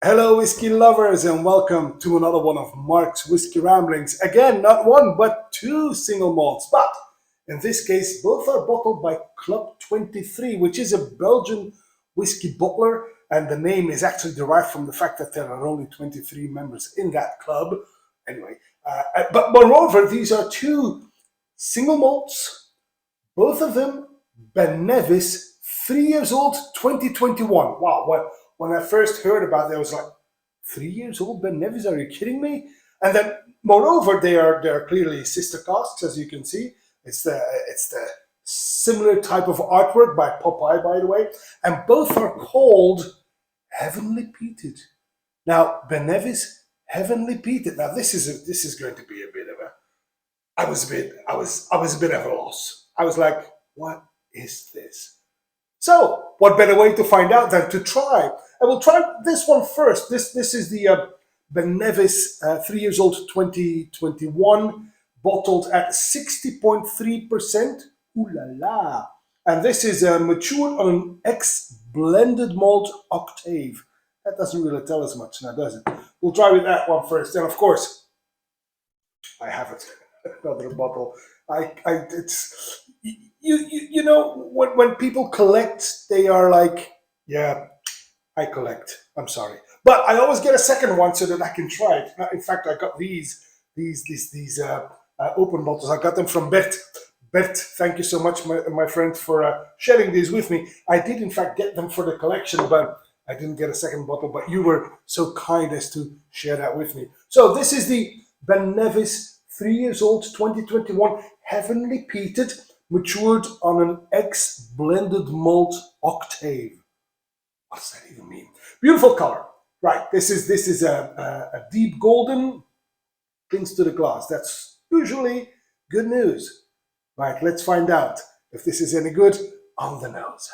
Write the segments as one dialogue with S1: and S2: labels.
S1: Hello, whiskey lovers, and welcome to another one of Mark's Whiskey Ramblings. Again, not one, but two single malts. But in this case, both are bottled by Klubb23, which is a Belgian whiskey bottler. And the name is actually derived from the fact that there are only 23 members in that club. Anyway, but moreover, these are two single malts, both of them Ben Nevis, 3 years old, 2021. Wow, when I first heard about it, I was like, 3 years old Ben Nevis? Are you kidding me? And then, moreover, they are clearly sister casks, as you can see. It's the similar type of artwork by Popeye, by the way, and both are called Heavenly Peated. Now, Ben Nevis, Heavenly Peated. Now, this is going to be a bit of a. I was a bit at a loss. I was like, what is this? So, what better way to find out than to try? I will try this one first. This is the Ben Nevis 3 years old 2021, bottled at 60.3%. Ooh la la. And this is matured on an ex-blended malt octave. That doesn't really tell us much now, does it? We'll try with that one first. And of course, I have it. Another bottle. It's you know when people collect, they are like, yeah, I collect. I'm sorry, but I always get a second one so that I can try it. In fact, I got these open bottles. I got them from Bert. Bert, thank you so much, my friend, for sharing these with me. I did, in fact, get them for the collection, but I didn't get a second bottle. But you were so kind as to share that with me. So this is the Ben Nevis 3 years old 2021 Heavenly Peated, matured on an ex-blended malt octave. What does that even mean? Beautiful color. Right, this is a deep golden, clings to the glass. That's usually good news. Right, let's find out if this is any good on the nose.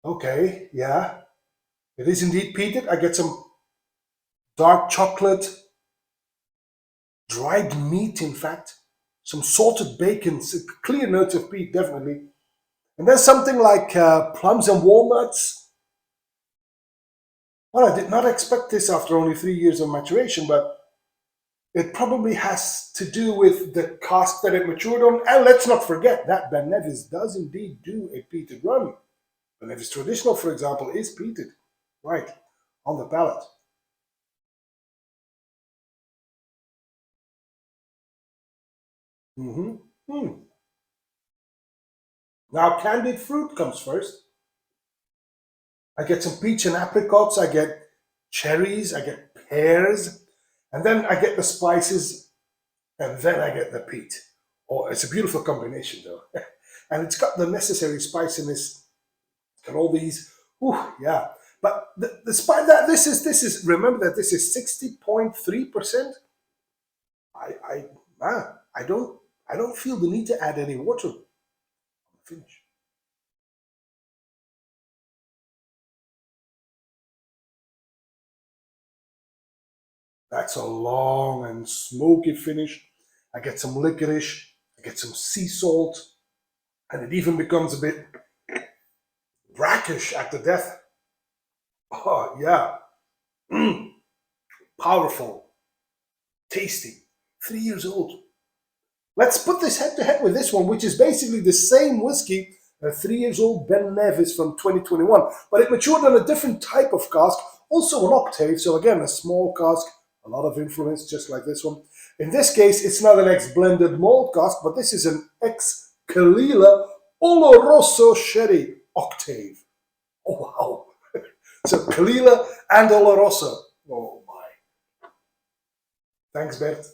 S1: Okay, yeah, it is indeed peated. I get some dark chocolate, dried meat, in fact, some salted bacon, clear notes of peat, definitely. And then something like plums and walnuts. Well, I did not expect this after only 3 years of maturation, but it probably has to do with the cask that it matured on. And let's not forget that Ben Nevis does indeed do a peated run. Ben Nevis Traditional, for example, is peated, right, on the palate. Mm-hmm. Hmm. Now, candied fruit comes first. I get some peach and apricots, I get cherries, I get pears, and then I get the spices, and then I get the peat. Oh, it's a beautiful combination, though. And it's got the necessary spiciness, got all these, yeah. But despite that, this is remember that this is 60.3%. I I don't feel the need to add any water. Finish. That's a long and smoky finish. I get some licorice, I get some sea salt, and it even becomes a bit brackish at the death. Oh, yeah. Mm, powerful, tasty. 3 years old. Let's put this head to head with this one, which is basically the same whiskey, a 3 years old Ben Nevis from 2021, but it matured on a different type of cask, also an octave. So, again, a small cask, a lot of influence, just like this one. In this case, it's not an ex blended malt cask, but this is an ex-Caol Ila Oloroso sherry octave. Oh, wow. So, Caol Ila and Oloroso. Oh, my. Thanks, Bert.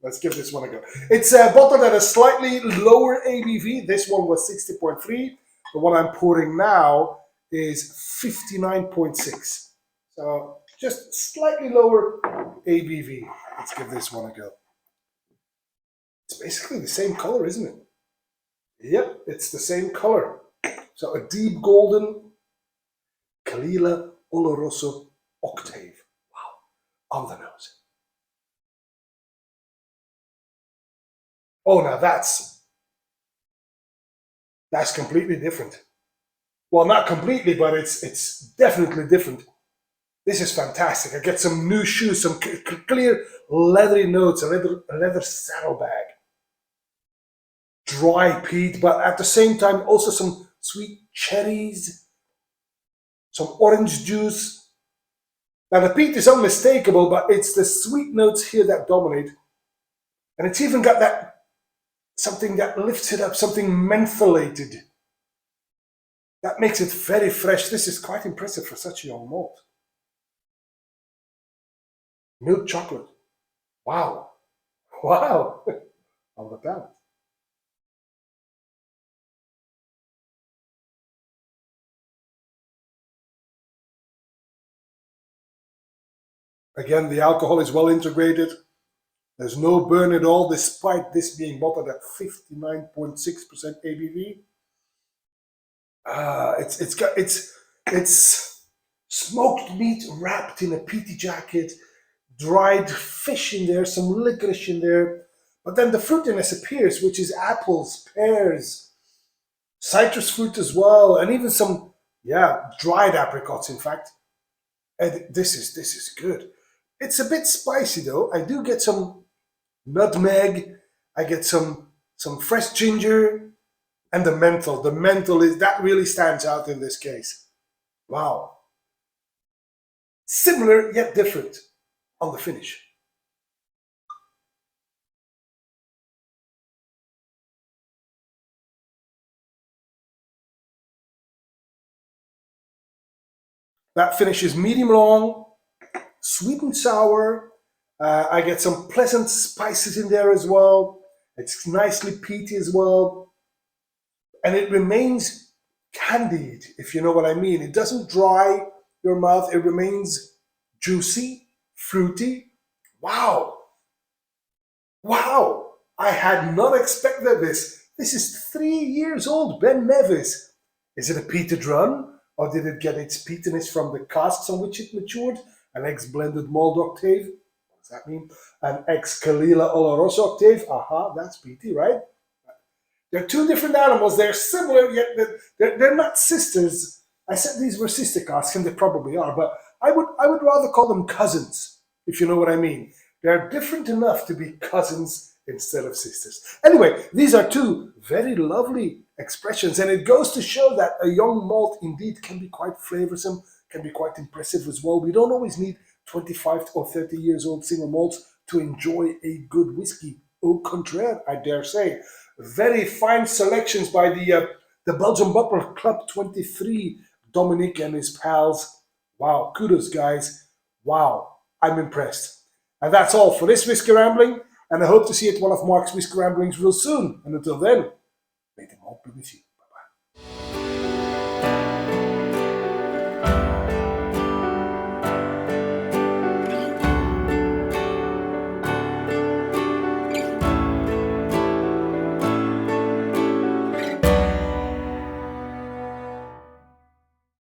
S1: Let's give this one a go. It's bottled at a slightly lower ABV. This one was 60.3. The one I'm pouring now is 59.6. So just slightly lower ABV. Let's give this one a go. It's basically the same color, isn't it? Yep, it's the same color. So a deep golden Caol Ila Oloroso octave. Wow, on the nose. Oh, now that's completely different. Well, not completely, but it's definitely different. This is fantastic. I get some new shoes, some clear leathery notes, a leather saddlebag, dry peat, but at the same time also some sweet cherries, some orange juice. Now the peat is unmistakable, but it's the sweet notes here that dominate. And it's even got that something that lifts it up, something mentholated. That makes it very fresh. This is quite impressive for such a young malt. Milk chocolate. Wow. Wow. On the palate. Again, the alcohol is well integrated. There's no burn at all, despite this being bottled at 59.6% ABV. It's smoked meat wrapped in a peaty jacket, dried fish in there, some licorice in there, but then the fruitiness appears, which is apples, pears, citrus fruit as well, and even some dried apricots. In fact, and this is good. It's a bit spicy though. I do get some nutmeg. I get some fresh ginger, and the menthol. The menthol is that really stands out in this case. Wow, similar yet different on the finish. That finish is medium long, sweet and sour. I get some pleasant spices in there as well. It's nicely peaty as well. And it remains candied, if you know what I mean. It doesn't dry your mouth. It remains juicy, fruity. Wow. Wow. I had not expected this. This is 3 years old, Ben Nevis. Is it a peated run? Or did it get its peatiness from the casks on which it matured? An ex-blended malt octave? What does that mean? An ex-Caol Ila Oloroso octave? Aha, that's peaty, right? They're two different animals. They're similar, yet they're not sisters. I said these were sister casks, and they probably are, but I would rather call them cousins, if you know what I mean. They're different enough to be cousins instead of sisters. Anyway, these are two very lovely expressions, and it goes to show that a young malt indeed can be quite flavorsome, can be quite impressive as well. We don't always need 25 or 30 years old single malts to enjoy a good whiskey. Au contraire, I dare say. Very fine selections by the Belgian bottler Klubb23, Dominic and his pals. Wow, kudos, guys. Wow, I'm impressed. And that's all for this Whiskey Rambling, and I hope to see you at one of Mark's Whiskey Ramblings real soon. And until then, may the malt be with you. Bye-bye.